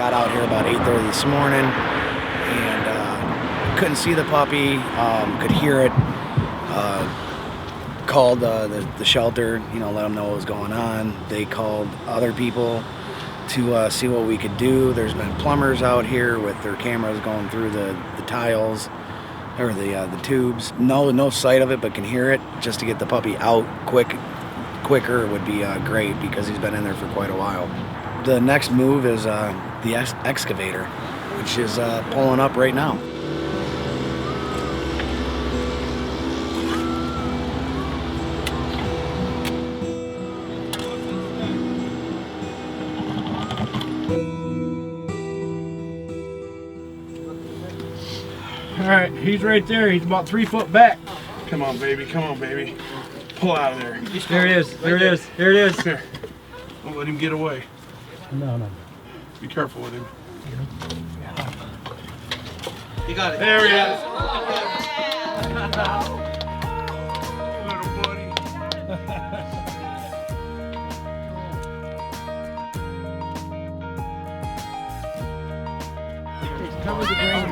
got out here about 8:30 this morning and couldn't see the puppy, could hear it. Called the shelter, let them know what was going on. They called other people to see what we could do. There's been plumbers out here with their cameras going through the tiles or the tubes. No sight of it, but can hear it. Just to get the puppy out quicker would be great, because he's been in there for quite a while. The next move is the excavator, which is pulling up right now. All right, he's right there. He's about 3 foot back. Come on, baby. Come on, baby. Pull out of there. There it is. There it is. There it is. Here. Don't let him get away. No. Be careful with him. You got it. There he is. Little buddy. Cover the drain.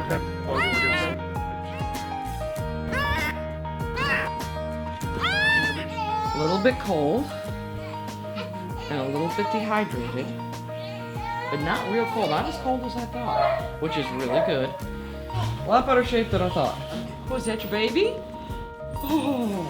A little bit cold and a little bit dehydrated, but not real cold, not as cold as I thought, which is really good. A lot better shape than I thought. Was that your baby? Oh.